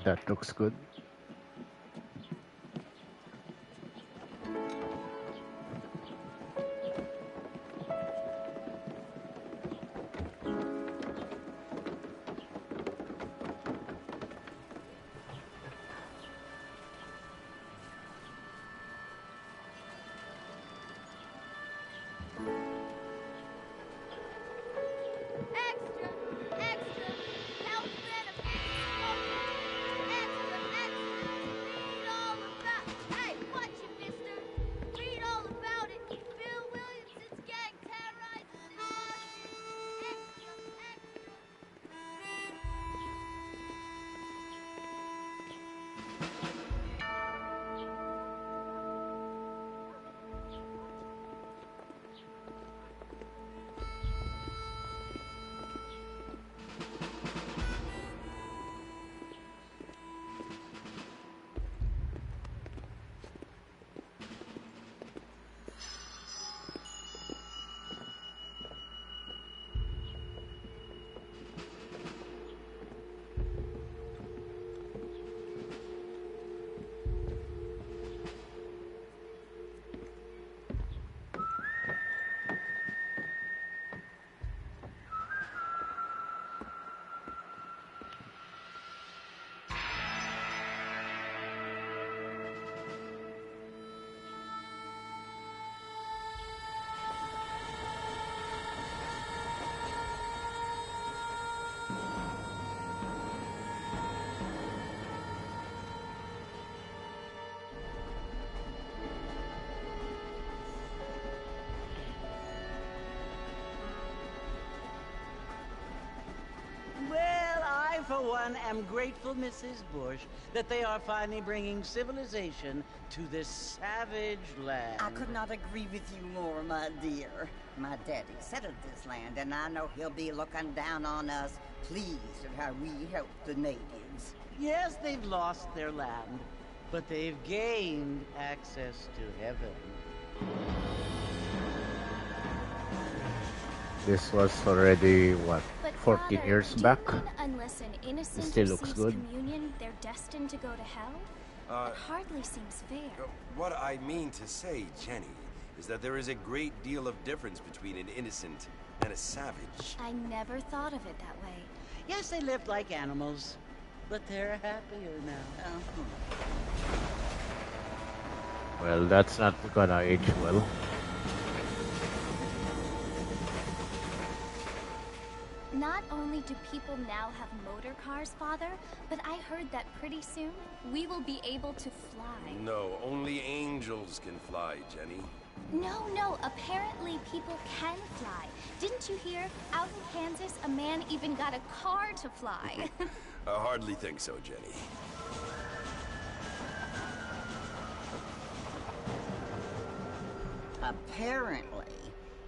That looks good. Extra, extra, health benefits spoken. Extra, extra, read all about. Hey, watch it, mister. Read all about it. Bill Williamson's gang terrorized the city. Extra, extra. Well, I, for one, am grateful, Mrs. Bush, that they are finally bringing civilization to this savage land. I could not agree with you more, my dear. My daddy settled this land, and I know he'll be looking down on us, pleased at how we helped the natives. Yes, they've lost their land, but they've gained access to heaven. This was already, what, But 14 Father, years do you back? mean unless an innocent still looks receives good. communion, they're destined to go to hell? It hardly seems fair. What I mean to say, Jenny, is that there is a great deal of difference between an innocent and a savage. I never thought of it that way. Yes, they lived like animals, but they're happier now. Well, that's not gonna age well. Not only do people now have motor cars, Father, but I heard that pretty soon we will be able to fly. No, only angels can fly, Jenny. No, apparently people can fly. Didn't you hear? Out in Kansas, a man even got a car to fly. I hardly think so, Jenny. Apparently,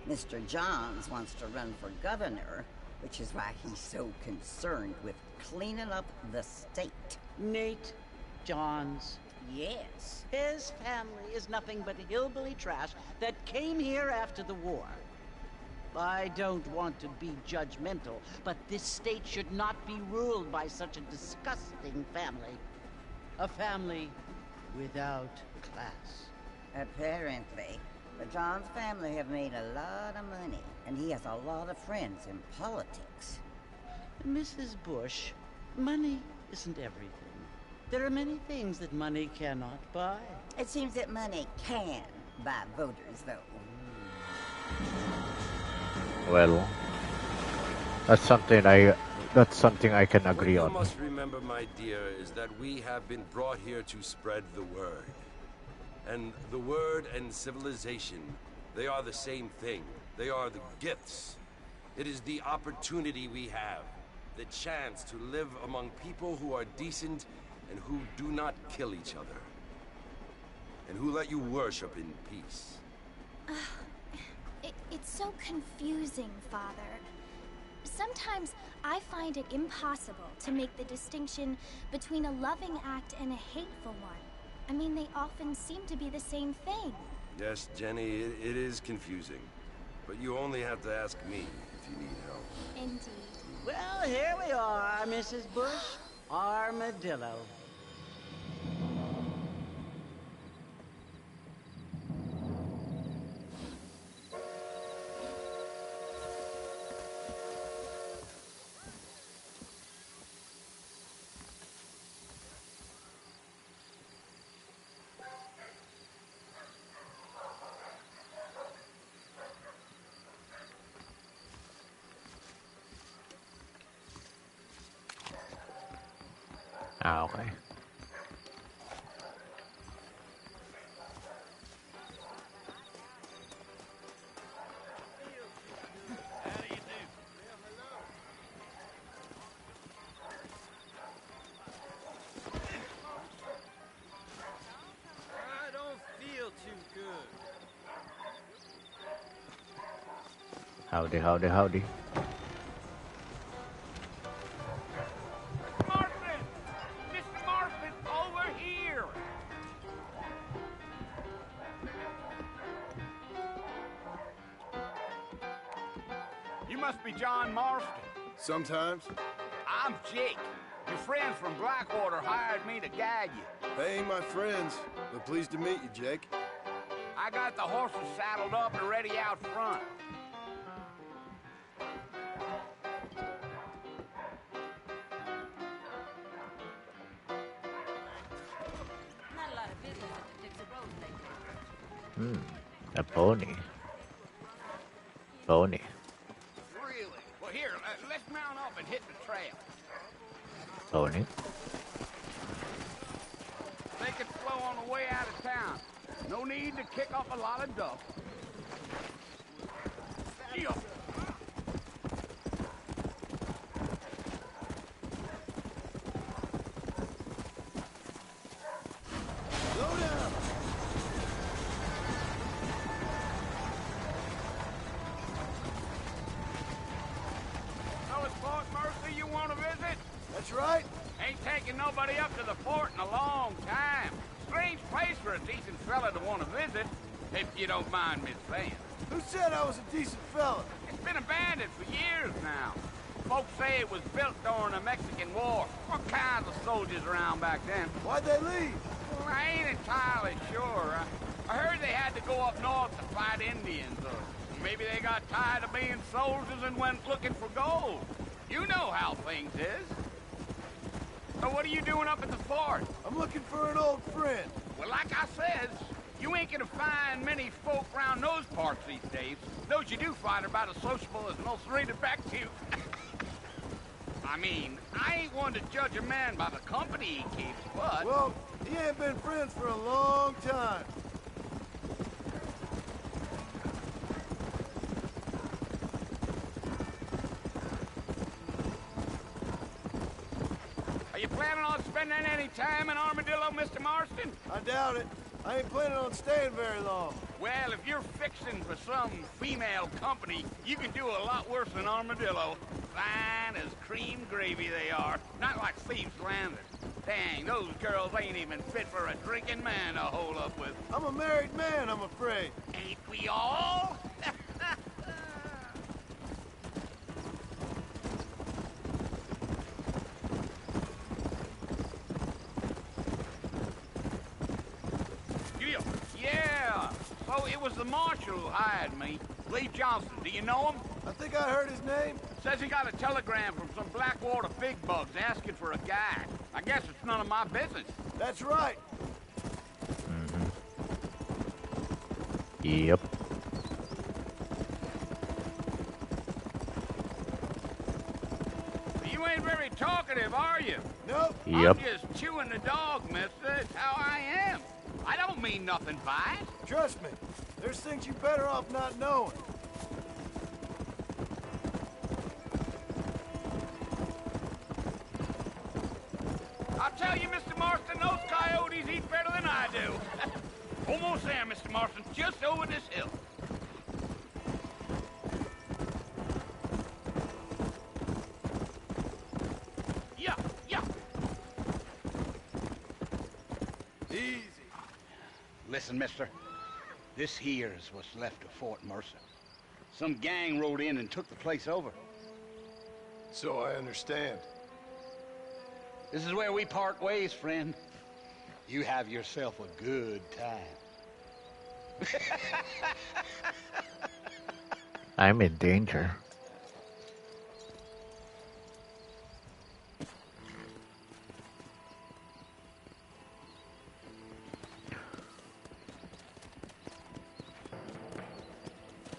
Mr. Johns wants to run for governor, which is why he's so concerned with cleaning up the state. Nate Johns. Yes. His family is nothing but hillbilly trash that came here after the war. I don't want to be judgmental, but this state should not be ruled by such a disgusting family. A family without class. Apparently, the Johns family have made a lot of money, and he has a lot of friends in politics. Mrs. Bush, money isn't everything. There are many things that money cannot buy. It seems that money can buy voters, though. Well, that's something I can agree What on. you must remember, my dear, is that we have been brought here to spread the word. And the word and civilization, they are the same thing. They are the gifts. It is the opportunity we have, the chance to live among people who are decent and who do not kill each other. And who let you worship in peace. It's so confusing, Father. Sometimes I find it impossible to make the distinction between a loving act and a hateful one. I mean, they often seem to be the same thing. Yes, Jenny, it is confusing. But you only have to ask me if you need help. Indeed. Well, here we are, Mrs. Bush. Armadillo. Ah, okay. I don't feel too good. Howdy, howdy, howdy. Marston! Mr. Marston, over here! You must be John Marston. Sometimes. I'm Jake. Your friends from Blackwater hired me to guide you. They ain't my friends, but pleased to meet you, Jake. I got the horses saddled up and ready out front. Not a lot of business at the Dixie Road lately. A pony. Pony. Really? Well, here, let's mount up and hit the trail. Pony. They can flow on the way out of town. No need to kick up a lot of dust. Yeah. Slow down! So it's Fort Mercy you want to visit? That's right. Ain't taking nobody up to the fort in a long time. Strange place for a decent fella to want to visit, if you don't mind me saying. Who said I was a decent fella? It's been abandoned for years now. Folks say it was built during the Mexican War. All kinds of soldiers around back then. Why'd they leave? Well, I ain't entirely sure. I heard they had to go up north to fight Indians, or maybe they got tired of being soldiers and went looking for gold. You know how things is. So what are you doing up at the fort? I'm looking for an old friend. Well, like I says, you ain't gonna find many folk around those parts these days. Those you do find are about as sociable as most read it back to you. I mean, I ain't one to judge a man by the company he keeps, but... Well, he ain't been friends for a long time. Are you planning on spending any time in Armadillo, Mr. Marston? I doubt it. I ain't planning on staying very long. Well, if you're fixing for some female company, you can do a lot worse than Armadillo. Fine as cream gravy they are. Not like Thieves' Landing. Dang, those girls ain't even fit for a drinking man to hold up with. I'm a married man, I'm afraid. Ain't we all? Yeah. So it was the marshal who hired me. Lee Johnson. Do you know him? I think I heard his name. Says he got a telegram from some Blackwater big bugs asking for a guide. I guess it's none of my business. That's right. Yep. You ain't very talkative, are you? Nope. Yep. I'm just chewing the dog, mister. It's how I am. I don't mean nothing by it. Trust me. There's things you better off not knowing. I'll tell you, Mr. Marston, those coyotes eat better than I do. Almost there, Mr. Marston. Just over this hill. Yeah, yeah. Easy. Listen, mister. This here's what's left of Fort Mercer. Some gang rode in and took the place over. So I understand. This is where we part ways, friend. You have yourself a good time. I'm in danger.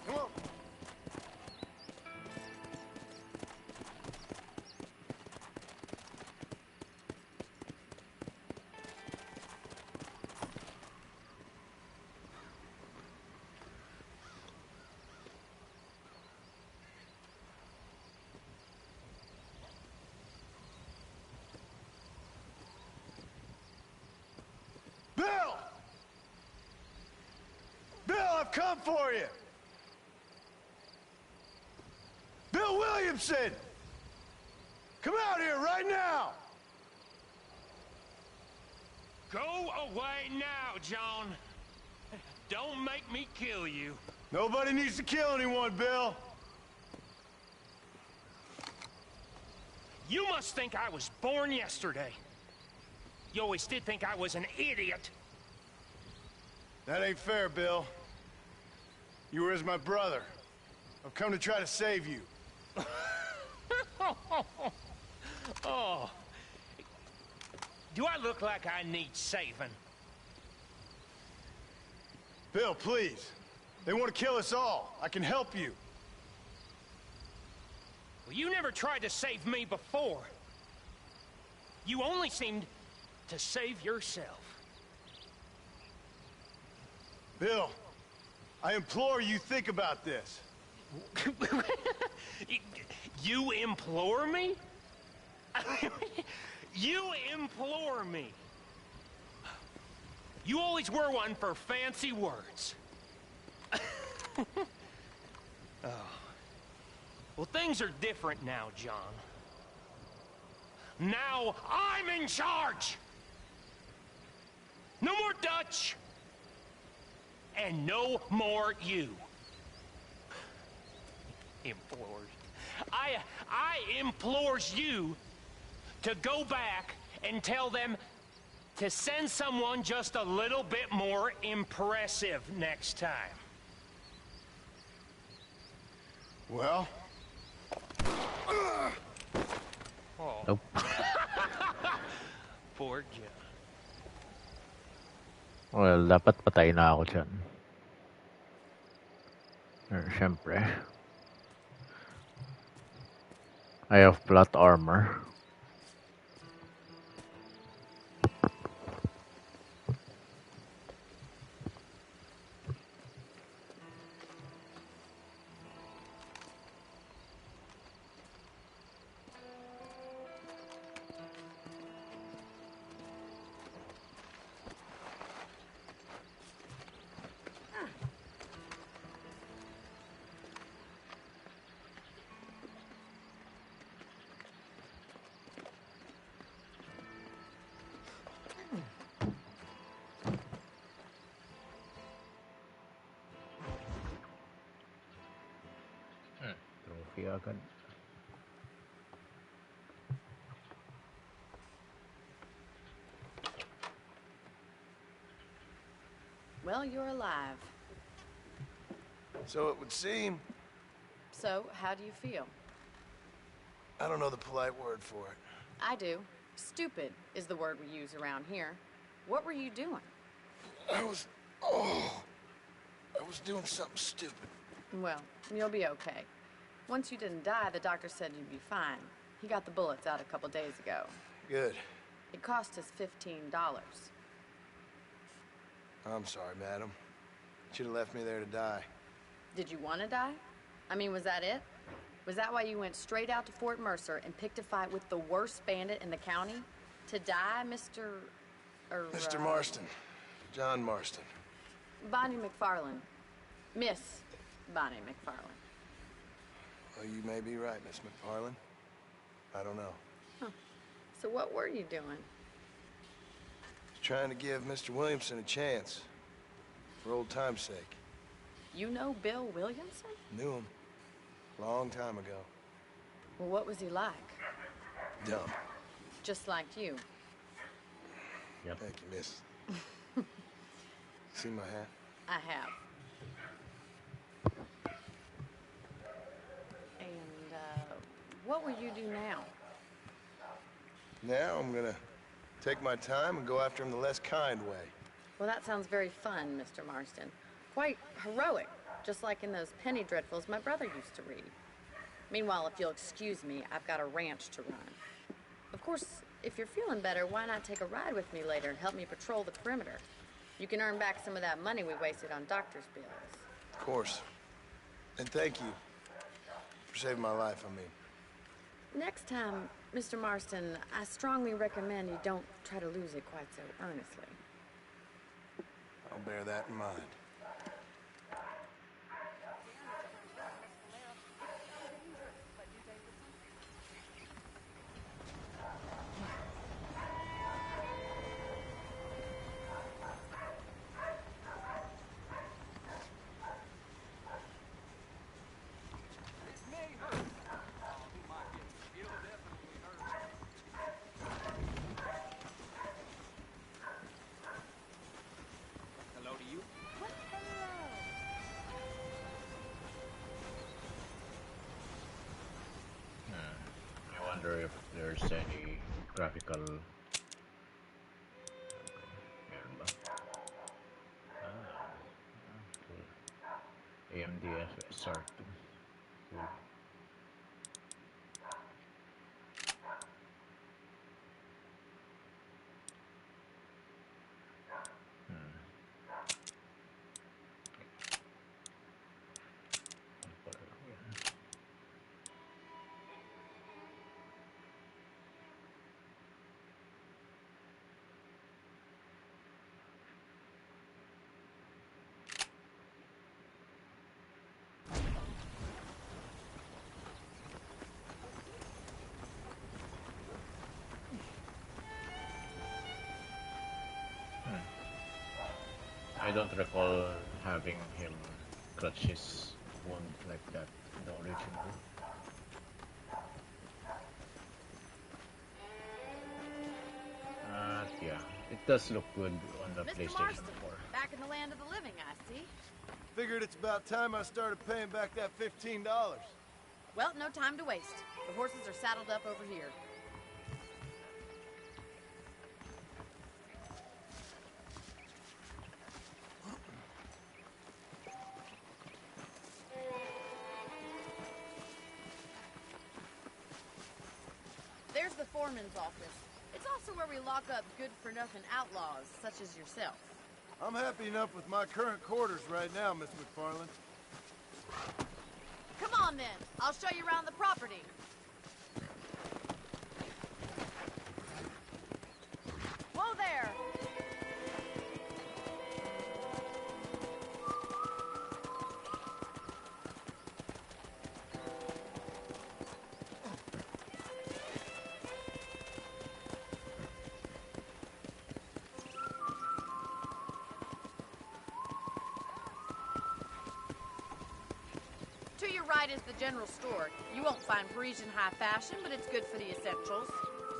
Come on. Bill! Bill, I've come for you! Bill Williamson! Come out here right now! Go away now, John. Don't make me kill you. Nobody needs to kill anyone, Bill. You must think I was born yesterday. You always did think I was an idiot. That ain't fair, Bill. You were as my brother. I've come to try to save you. Oh. Do I look like I need saving? Bill, please. They want to kill us all. I can help you. Well, you never tried to save me before. You only seemed to save yourself. Bill, I implore you think about this. You implore me? You implore me. You always were one for fancy words. Oh. Well, things are different now, John. Now I'm in charge! No more Dutch! And no more you. Implores. I implores you to go back and tell them to send someone just a little bit more impressive next time. Well? Oh. Nope. Poor John. Well, dapat patay na ako dyan. Siyempre. I have plot armor. Trophy agad. Well, you're alive. So it would seem. So, how do you feel? I don't know the polite word for it. I do. Stupid is the word we use around here. What were you doing? I was doing something stupid. Well, you'll be okay. Once you didn't die, the doctor said you'd be fine. He got the bullets out a couple days ago. Good. It cost us $15. I'm sorry, madam. Should have left me there to die. Did you want to die? I mean, was that it? Was that why you went straight out to Fort Mercer and picked a fight with the worst bandit in the county? To die, Mr. Mr. Marston. John Marston. Bonnie McFarland. Miss Bonnie McFarland. Well, you may be right, Miss McFarland. I don't know. Huh. So what were you doing? Just trying to give Mr. Williamson a chance. For old time's sake. You know Bill Williamson? Knew him. Long time ago. Well, what was he like? Dumb. just like you. Yep. Thank you, miss. See my hat? I have. And, what will you do now? Now I'm gonna take my time and go after him the less kind way. Well, that sounds very fun, Mr. Marston. Quite heroic, just like in those penny dreadfuls my brother used to read. Meanwhile, if you'll excuse me, I've got a ranch to run. Of course, if you're feeling better, why not take a ride with me later and help me patrol the perimeter? You can earn back some of that money we wasted on doctor's bills. Of course. And thank you for saving my life, I mean. Next time, Mr. Marston, I strongly recommend you don't try to lose it quite so earnestly. I'll bear that in mind. I wonder if there's any graphical. Meron ba? Cool. AMD SR2. Cool. I don't recall having him clutch his wound like that in the original. Yeah, it does look good on the Mr. PlayStation Marston, 4. back in the land of the living, I see. Figured it's about time I started paying back that $15. Well, no time to waste. The horses are saddled up over here. There's the foreman's office. It's also where we lock up good-for-nothing outlaws, such as yourself. I'm happy enough with my current quarters right now, Miss McFarland. Come on, then. I'll show you around the property. Whoa there! To your right is the general store. You won't find Parisian high fashion, but it's good for the essentials.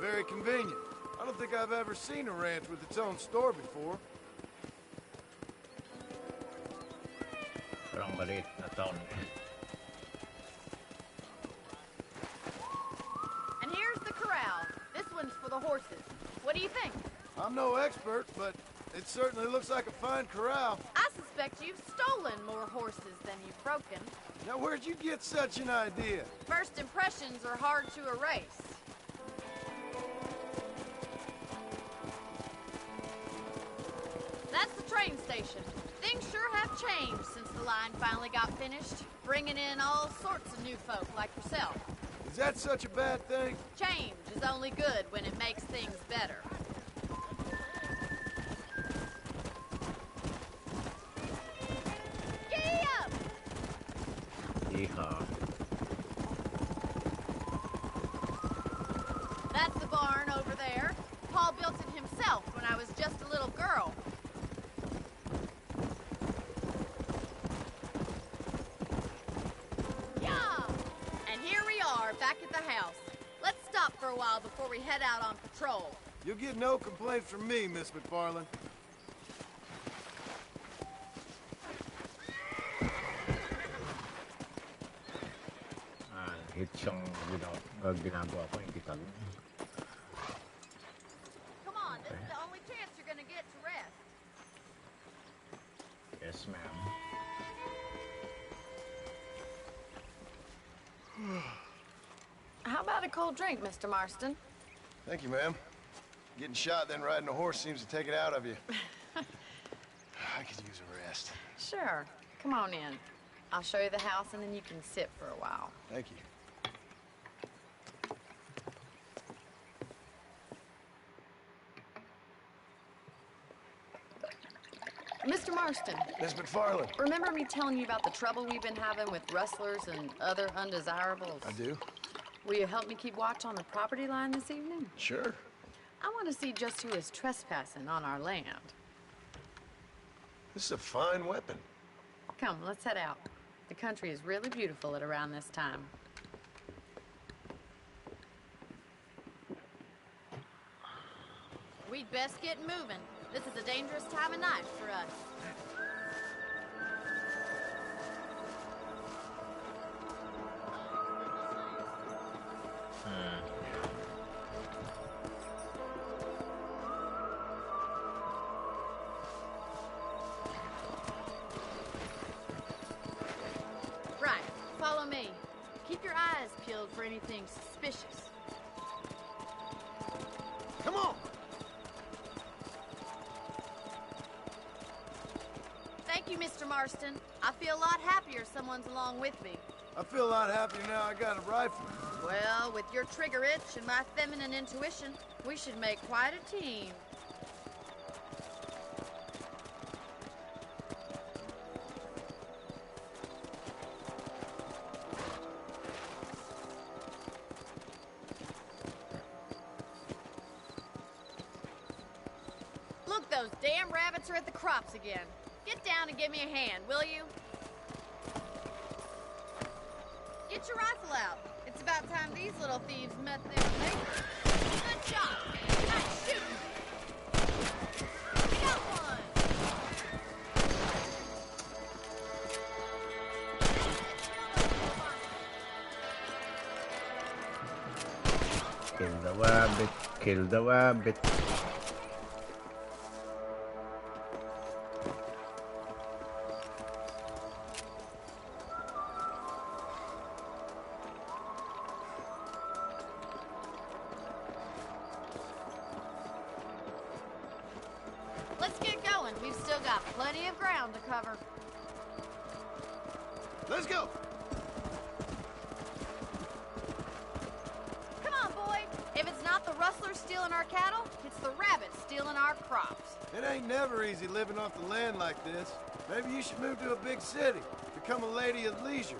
Very convenient. I don't think I've ever seen a ranch with its own store before. Parang maliit na town. And here's the corral. This one's for the horses. What do you think? I'm no expert, but it certainly looks like a fine corral. I suspect you've stolen more horses than you've broken. Now, where'd you get such an idea? First impressions are hard to erase. That's the train station. Things sure have changed since the line finally got finished, bringing in all sorts of new folk like yourself. Is that such a bad thing? Change is only good when it makes things better. Giddy up! Yeehaw. That's the barn over there. Paul built it himself when I was just a little girl. Yeah! And here we are, back at the house. Let's stop stop for a while before we head out on patrol. You'll get no complaints from me, Miss McFarland. Hits yung ginagawa ko, hindi ka lang. Come on, this is the only chance you're gonna get to rest. Yes, ma'am. How about a cold drink, Mr. Marston? Thank you, ma'am. Getting shot, then riding a horse seems to take it out of you. I could use a rest. Sure. Come on in. I'll show you the house, and then you can sit for a while. Thank you. Mr. Marston. Miss McFarland. Remember me telling you about the trouble we've been having with rustlers and other undesirables? I do. Will you help me keep watch on the property line this evening? Sure. I want to see just who is trespassing on our land. This is a fine weapon. Come, let's head out. The country is really beautiful at around this time. We'd best get moving. This is a dangerous time of night for us. Right, follow me. Keep your eyes peeled for anything suspicious. Come on! Thank you, Mr. Marston. I feel a lot happier someone's along with me. I feel a lot happier now I got a rifle. Well, with your trigger itch and my feminine intuition, we should make quite a team. Look, those damn rabbits are at the crops again. Get down and give me a hand, will you? Get your rifle out. It's about time these little thieves met their mate. Good job. Nice shooting. We got one. Kill the rabbit, kill the rabbit. Let's get going. We've still got plenty of ground to cover. Let's go! Come on, boy. If it's not the rustlers stealing our cattle, it's the rabbits stealing our crops. It ain't never easy living off the land like this. Maybe you should move to a big city. Become a lady of leisure.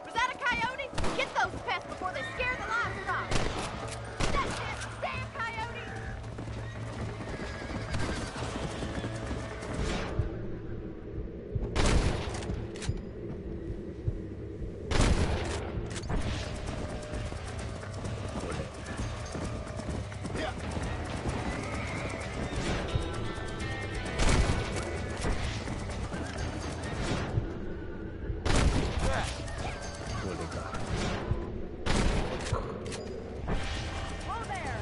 Was that a coyote? Get those pests before they scare the livestock. That's it. Stand, coyote. Yeah. Whoa there.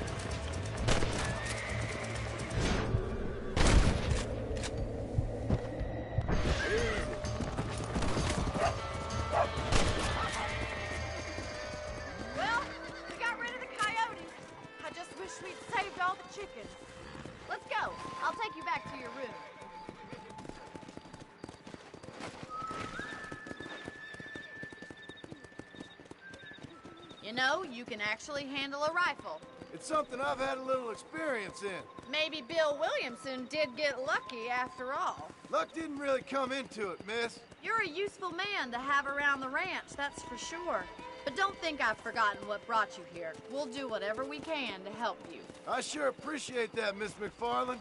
Well, we got rid of the coyotes. I just wish we'd saved all the chickens. Let's go. I'll take you back to your room. You know, you can actually handle a rifle. It's something I've had a little experience in. Maybe Bill Williamson did get lucky after all. Luck didn't really come into it, miss. You're a useful man to have around the ranch, that's for sure. But don't think I've forgotten what brought you here. We'll do whatever we can to help you. I sure appreciate that, Miss McFarland.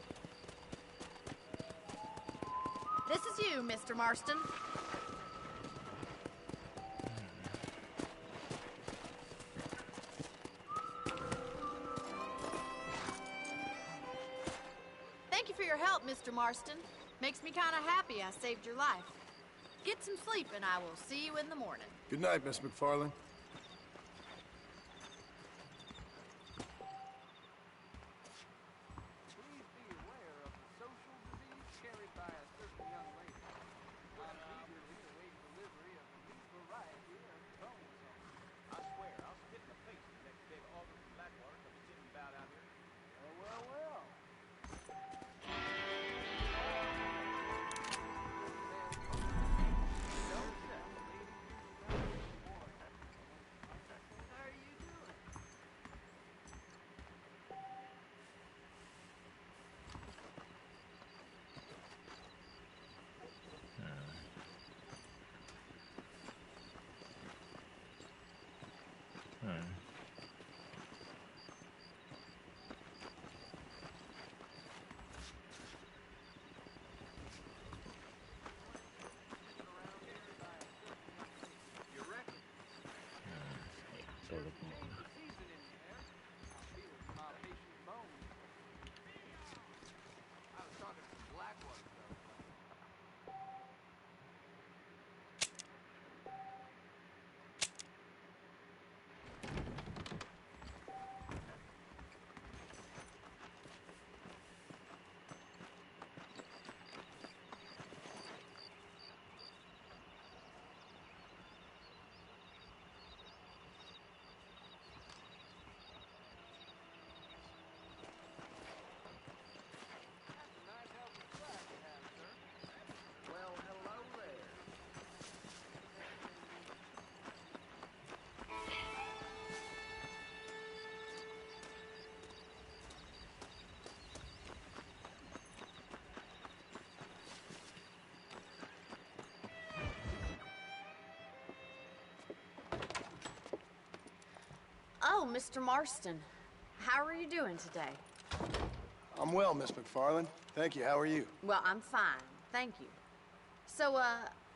This is you, Mr. Marston. your help, Mr. Marston. Makes me kind of happy I saved your life. Get some sleep, and I will see you in the morning. Good night, Miss McFarlane. Please be aware of the social disease carried by a certain young lady. I'm eagerly awaiting delivery of a new variety of bone sauce. I swear, I'll spit in the face the next big auger from Blackwater comes sitting about out here. Well. How are you doing? You reckon? Sort of more. Season in there. I feel it in my patient's bones. I was talking to Blackwater, though. That's a nice healthy flag you have, sir. Well, hello there. Oh, Mr. Marston. How are you doing today? I'm well, Miss McFarlane. Thank you. How are you? Well, I'm fine. Thank you. So,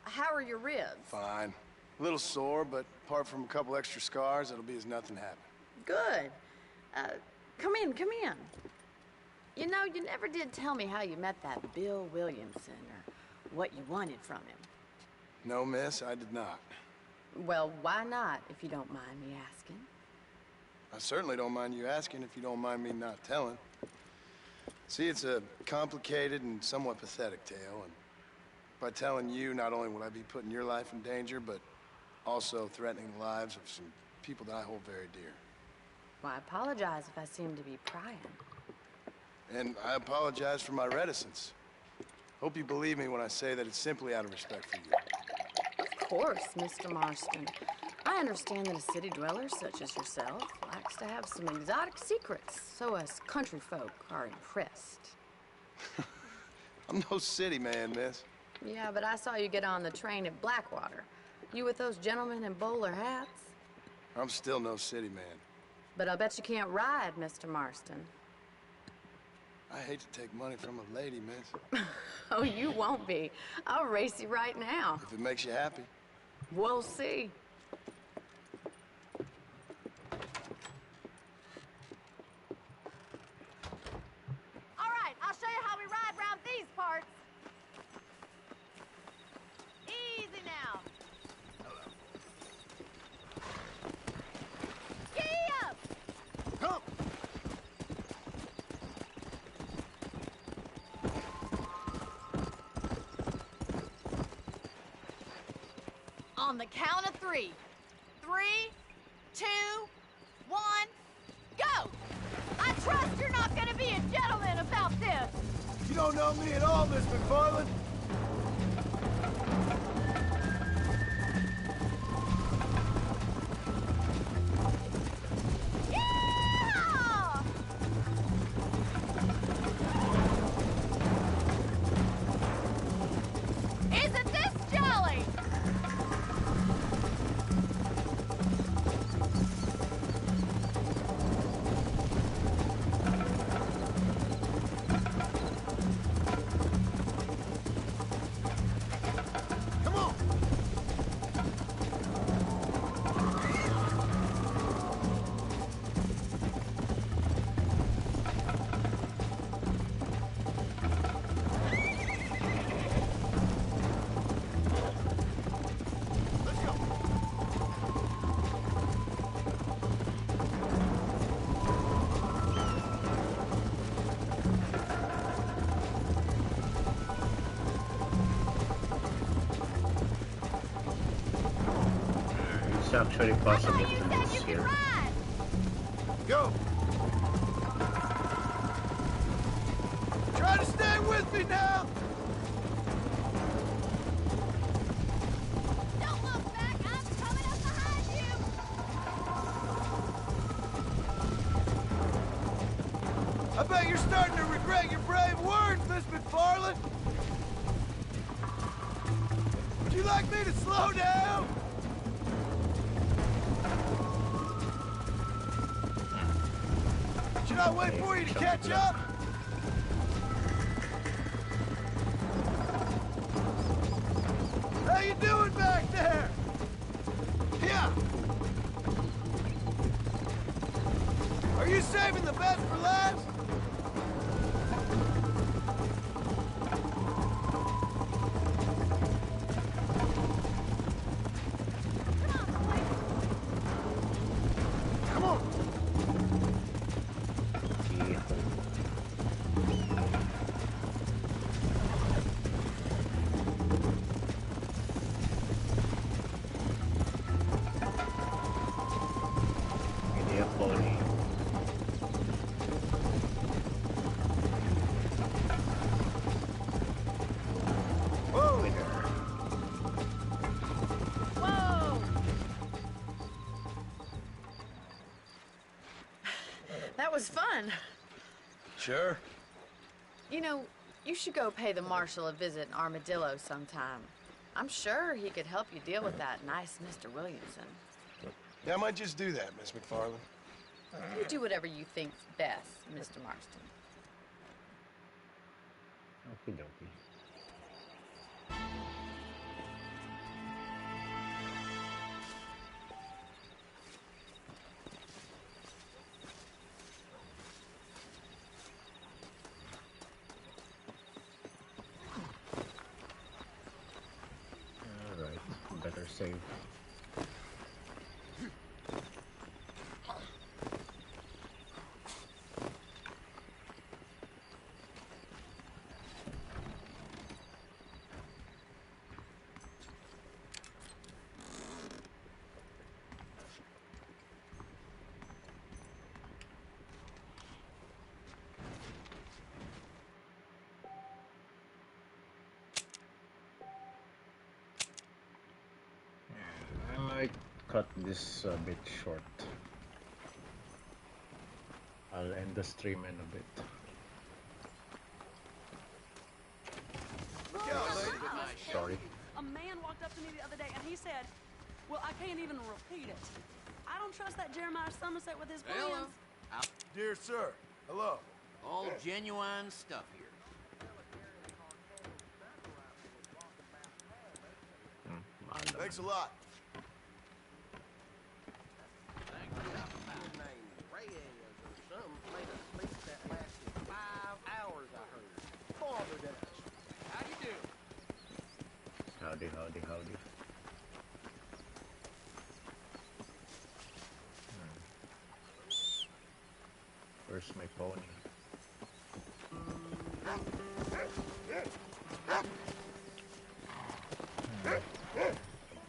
how are your ribs? Fine. A little sore, but apart from a couple extra scars, it'll be as nothing happened. Good. Come in, come in. You know, you never did tell me how you met that Bill Williamson or what you wanted from him. No, miss, I did not. Well, why not, if you don't mind me asking? I certainly don't mind you asking if you don't mind me not telling. See, it's a complicated and somewhat pathetic tale, and by telling you, not only will I be putting your life in danger, but also threatening the lives of some people that I hold very dear. Well, I apologize if I seem to be prying. And I apologize for my reticence. Hope you believe me when I say that it's simply out of respect for you. Of course, Mr. Marston. I understand that a city dweller such as yourself likes to have some exotic secrets, so us country folk are impressed. I'm no city man, miss. Yeah, but I saw you get on the train at Blackwater. You with those gentlemen in bowler hats? I'm still no city man. But I'll bet you can't ride, Mr. Marston. I hate to take money from a lady, miss. Oh, you won't be. I'll race you right now. If it makes you happy. We'll see. All right, I'll show you how we ride around these parts. Easy now. Giddy up! Come! On the count of 3. 3, 2, 1, go! I trust you're not gonna be a gentleman about this. You don't know me at all, Miss McFarlane. Yeah! Isn't this jolly? It's actually possible to lose here. Go! Try to stay with me now! Don't look back! I'm coming up behind you! I bet you're starting to regret your brave words, Miss McFarland! Would you like me to slow down? Should I wait for you to catch up? How you doing back there? Yeah. Are you saving the best for last? Come on. Media pony. Whoa. Whoa! That was fun. Sure. You know, you should go pay the marshal a visit in Armadillo sometime. I'm sure he could help you deal with that nice Mr. Williamson. Yeah, I might just do that, Miss McFarland. You do whatever you think's best, Mr. Marston. Okie dokie. Alright, better save. I might cut this a bit short. I'll end the stream in a bit. Look out, lady. Sorry. A man walked up to me the other day and he said, well, I can't even repeat it. I don't trust that Jeremiah Somerset with his Hello. plans. Dear sir, hello. All genuine stuff here. Thanks a lot. How do you do? Howdy, howdy, howdy. Where's my pony?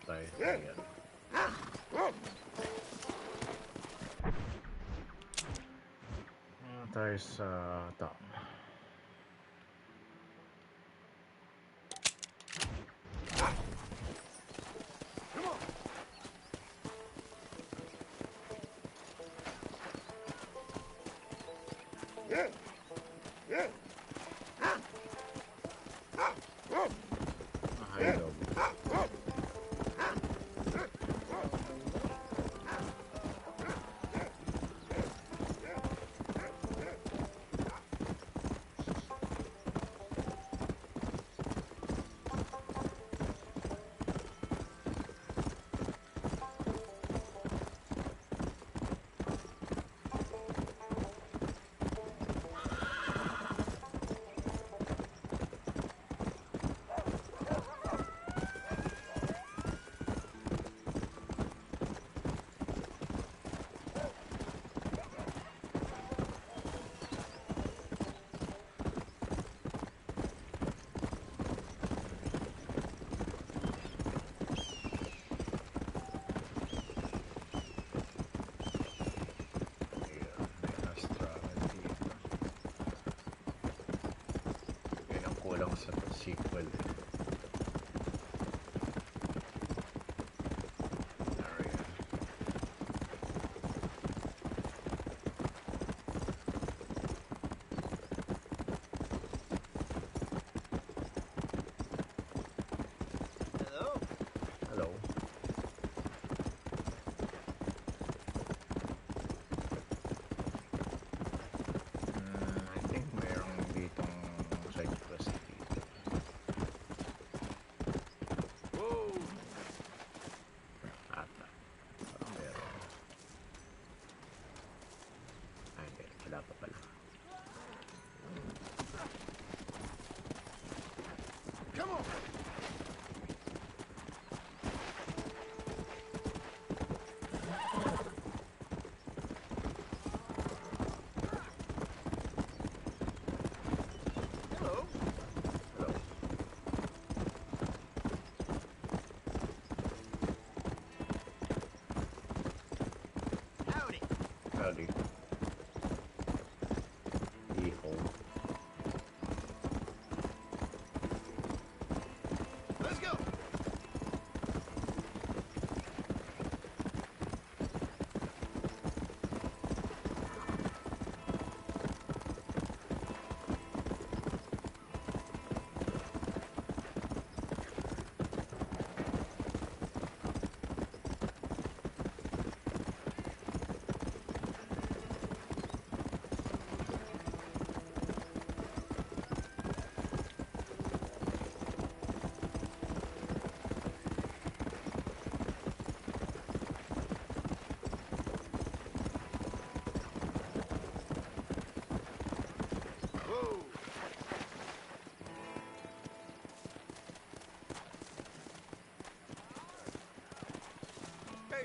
Patay. Ayan. Tayo sa top. Hi, dog.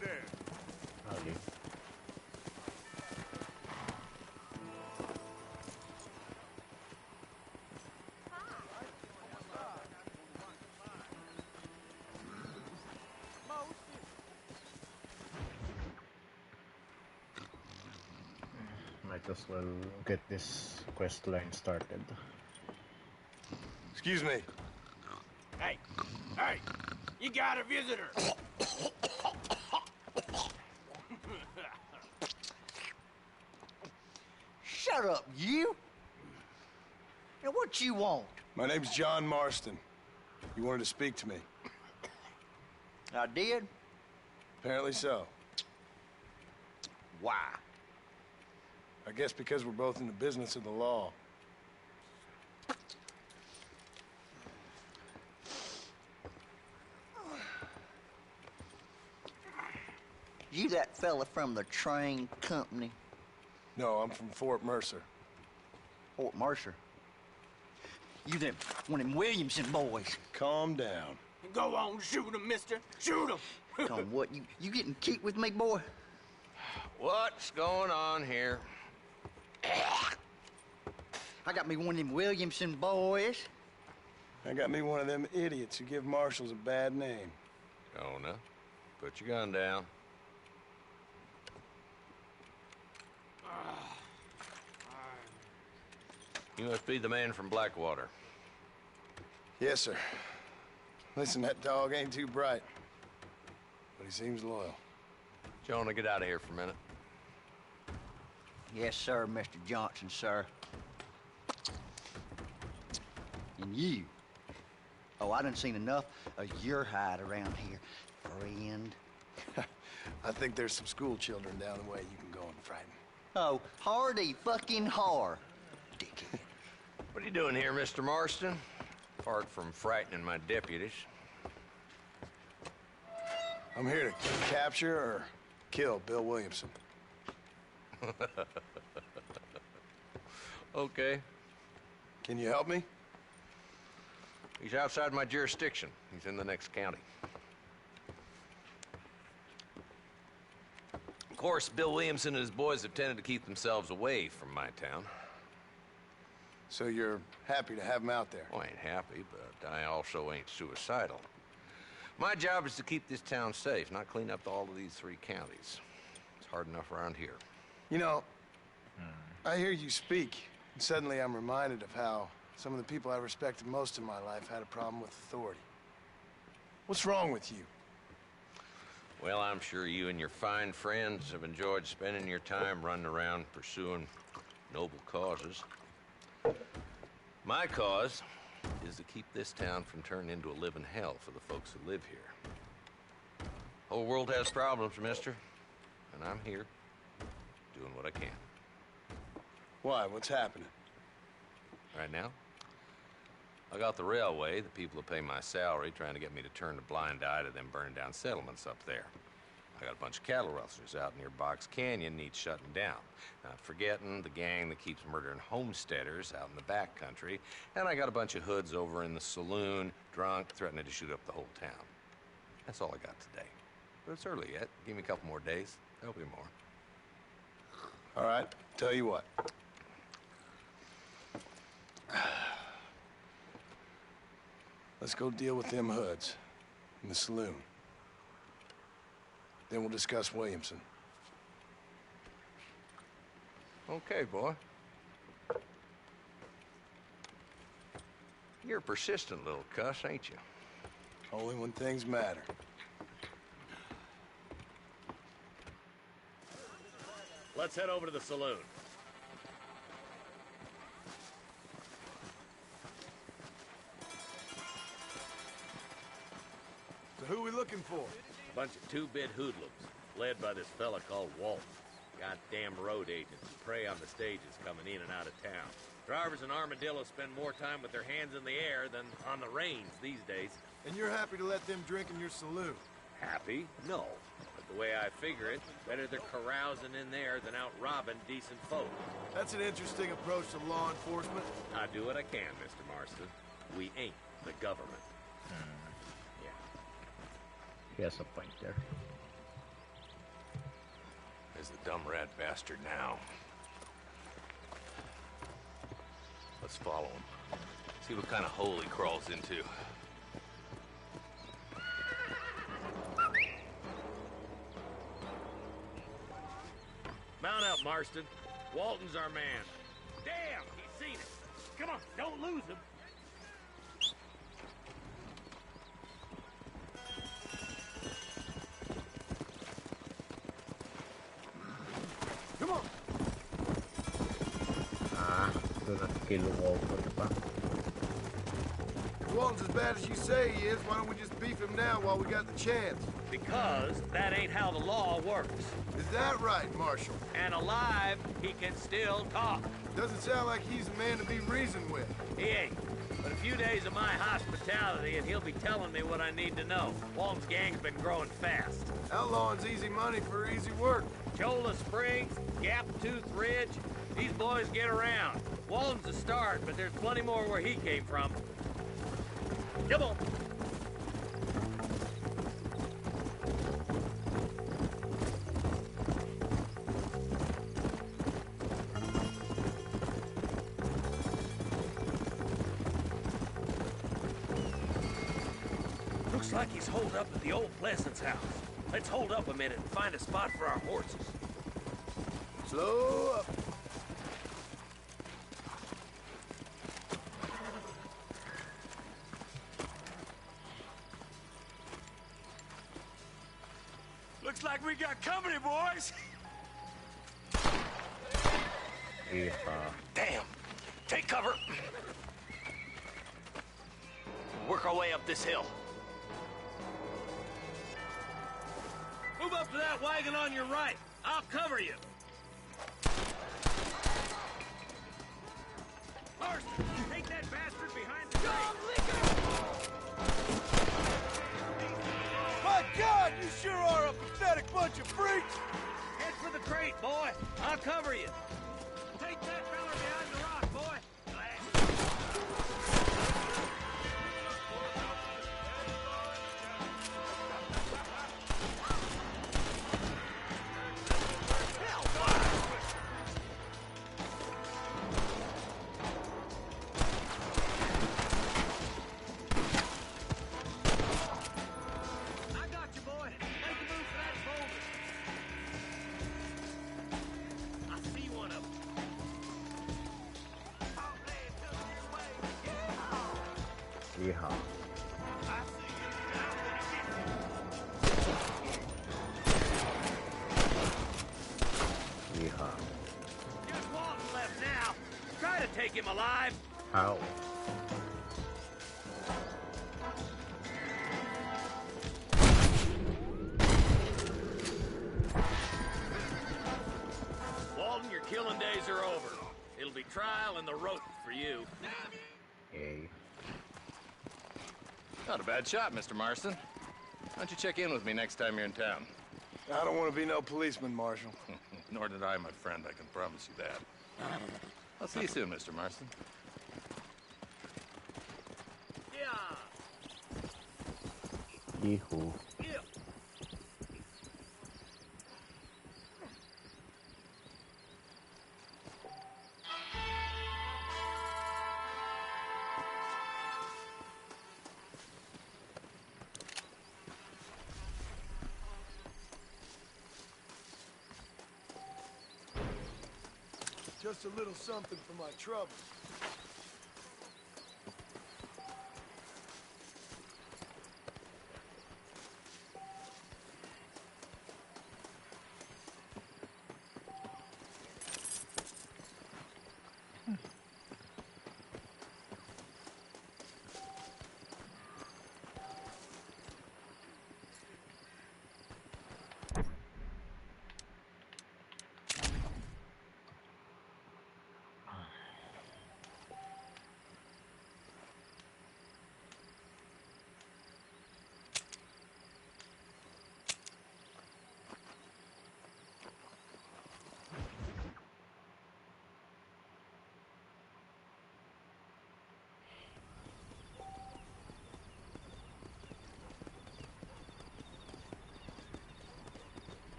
there. Howdy. Might as well get this quest line started. Excuse me. Hey, hey, you got a visitor. Shut up, you! Now, what you want? My name's John Marston. You wanted to speak to me. I did? Apparently so. Why? I guess because we're both in the business of the law. You that fella from the train company? No, I'm from Fort Mercer. Fort Mercer? You them, one of them Williamson boys. Calm down. Go on, shoot him, mister. Shoot him. Come on, what, you getting cute with me, boy? What's going on here? I got me one of them Williamson boys. I got me one of them idiots who give marshals a bad name. Oh, no. Put your gun down. You must be the man from Blackwater. Yes, sir. Listen, that dog ain't too bright, but he seems loyal. Jonah, get out of here for a minute. Yes, sir, Mr. Johnson, sir. And you. Oh, I done seen enough of your hide around here, friend. I think there's some school children down the way you can go and frighten. Oh, hardy fucking har. Dickhead. What are you doing here, Mr. Marston? Apart from frightening my deputies. I'm here to capture or kill Bill Williamson. Okay. Can you help me? He's outside my jurisdiction. He's in the next county. Of course, Bill Williamson and his boys have tended to keep themselves away from my town. So you're happy to have him out there? Well, I ain't happy, but I also ain't suicidal. My job is to keep this town safe, not clean up all of these 3 counties. It's hard enough around here. You know, I hear you speak, and suddenly I'm reminded of how some of the people I respected most in my life had a problem with authority. What's wrong with you? Well, I'm sure you and your fine friends have enjoyed spending your time running around pursuing noble causes. My cause is to keep this town from turning into a living hell for the folks who live here. Whole world has problems, mister, and I'm here doing what I can. Why? What's happening? Right now, I got the railway, the people who pay my salary, trying to get me to turn a blind eye to them burning down settlements up there. I got a bunch of cattle rustlers out near Box Canyon needs shutting down. Not forgetting the gang that keeps murdering homesteaders out in the back country. And I got a bunch of hoods over in the saloon, drunk, threatening to shoot up the whole town. That's all I got today. But it's early yet. Give me a couple more days. There'll be more. All right, tell you what. Let's go deal with them hoods in the saloon. Then we'll discuss Williamson. Okay, boy. You're a persistent little cuss, ain't you? Only when things matter. Let's head over to the saloon. So who are we looking for? A bunch of two-bit hoodlums, led by this fella called Walt. Goddamn road agents who prey on the stages coming in and out of town. Drivers in Armadillo spend more time with their hands in the air than on the reins these days. And you're happy to let them drink in your saloon? Happy? No. But the way I figure it, better they're carousing in there than out robbing decent folk. That's an interesting approach to law enforcement. I do what I can, Mr. Marston. We ain't the government. He has a point there. dumb rat bastard now. Let's follow him. See what kind of hole he crawls into. Mount up, Marston. Walton's our man. Damn, he's seen it. Come on, don't lose him. Come on. Do not kill Walton, diba? If Walton's as bad as you say he is, why don't we just beef him now while we got the chance? Because that ain't how the law works. Is that right, Marshal? And alive, he can still talk. Doesn't sound like he's a man to be reasoned with. He ain't. But a few days of my hospitality and he'll be telling me what I need to know. Walton's gang's been growing fast. Outlawing's easy money for easy work. Cholla Springs, Gap Tooth Ridge, these boys get around. Walton's a start, but there's plenty more where he came from. Come on. Looks like he's holed up at the old Pleasance house. Let's hold up a minute and find a spot for our horses. Slow up. Looks like we got company, boys. Yeah. Damn. Take cover. Work our way up this hill. Move up to that wagon on your right. I'll cover you. Marston, take that bastard behind the My God, you sure are a pathetic bunch of freaks! Head for the crate, boy. I'll cover you. Take that fella behind the rock, boy. Yeehaw. Yeehaw. Just Walton left now. Try to take him alive. How? Walton, your killing days are over. It'll be trial and the rope for you. Yay. Not a bad shot, Mr. Marston. Why don't you check in with me next time you're in town? I don't want to be no policeman, Marshal. Nor did I, my friend. I can promise you that. I'll see you soon, Mr. Marston. Yeehoo. Just a little something for my troubles.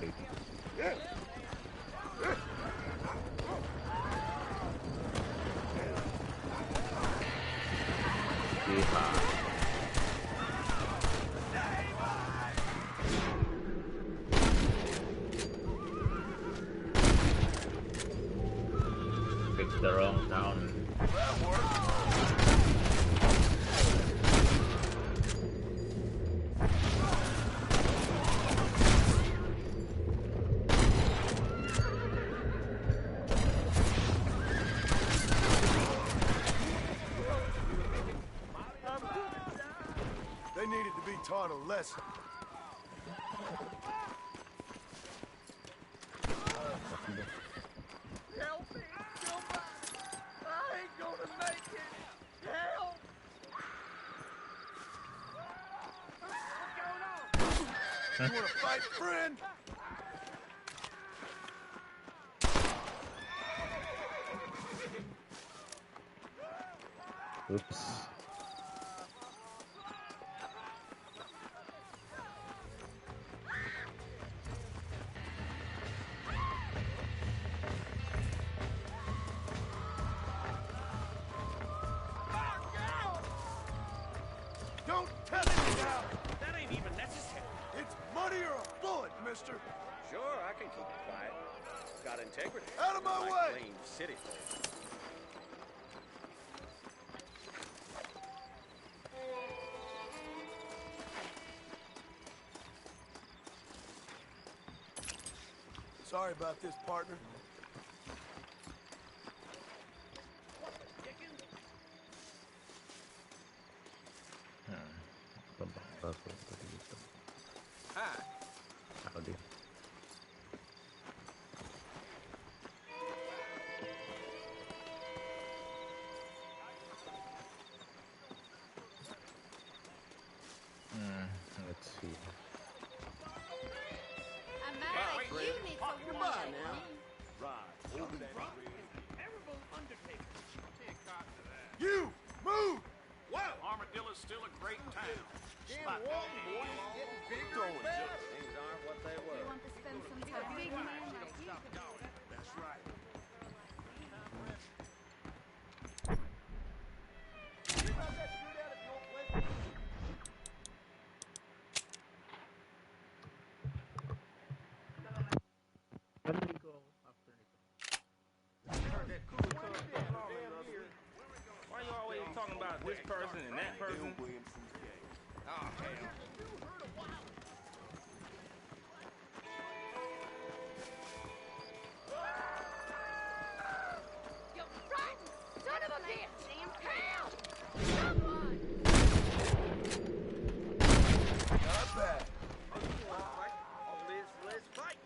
ready. Yeehaw. Picked the wrong town. They needed to be taught a lesson. Help me! Somebody! I ain't gonna make it! Help! What's going on? You wanna fight, friend? Oops. Don't test me now! That ain't even necessary. It's money or a bullet, mister! Sure, I can keep it quiet. Got integrity. Out of my Like way! plain city folk. Sorry about this, partner. Hi. Howdy. Let's see. A man like you needs a woman Goodbye like now. me. Right. Over that Terrible undertaker. Can't cotton to that. You! Move! Whoa! Armadillo's still a great town. Damn Walton boy, getting bigger and better. Things aren't what they were. Want to spend some time with a big man like you. That's right. Where did we go after Why you always talking about this person and that person? Oh, hell. You rotten son of a bitch! Help! Someone! Not bad. Let's fight.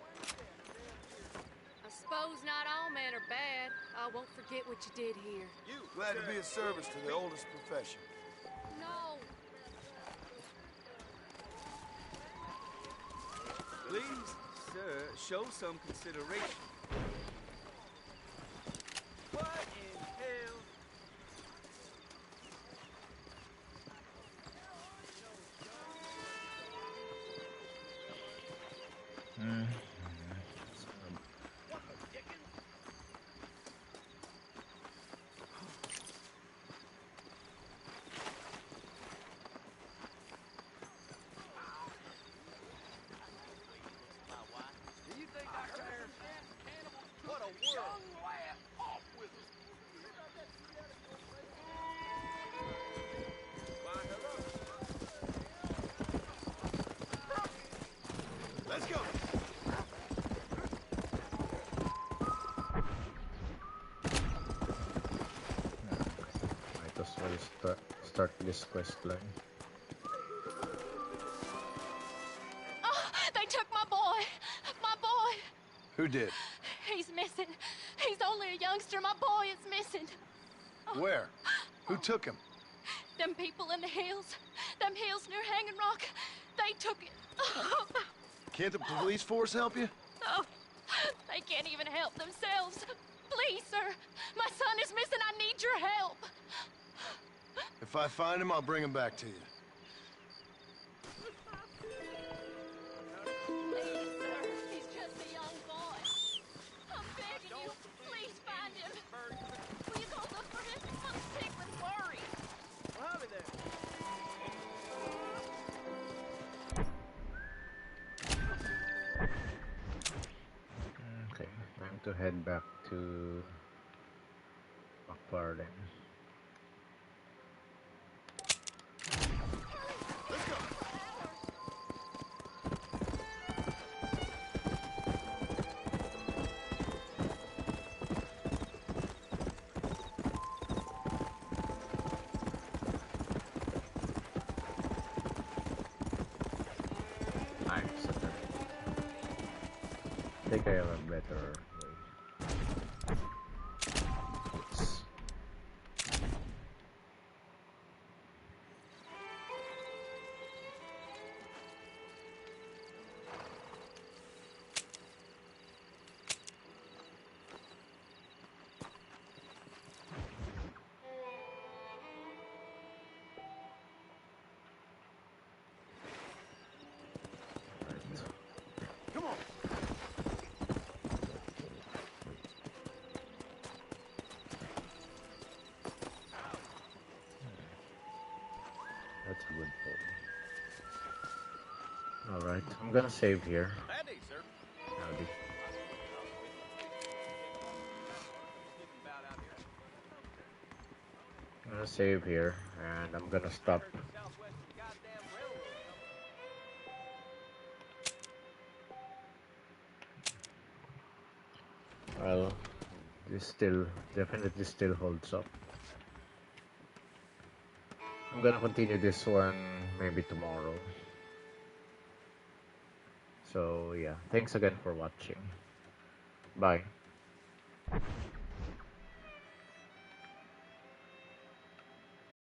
I suppose not all men are bad. I won't forget what you did here. You. Glad to be of service to the oldest profession. No! Please, sir, show some consideration. What in hell? Do you think I care? What a world! Off with it. Why, hello. Let's go. Might as well start this quest line. Oh, they took my boy. My boy. Who did? He's missing. He's only a youngster. My boy is missing. Where? Who took him? Them people in the hills. Them hills near Hanging Rock. They took it. Can't the police force help you? Oh, they can't even help themselves. Please, sir. My son is missing. I need your help. If I find him, I'll bring him back to you. Please, sir. He's to head back to McFarlane. Nice. Okay. I think I have a better way. Oops. Come on. That's a good pull. Alright, I'm gonna save here. Howdy, sir. Howdy. I'm gonna save here, and I'm gonna stop. Well, this definitely still holds up. I'm gonna continue this one maybe tomorrow. So yeah, thanks again for watching. Bye.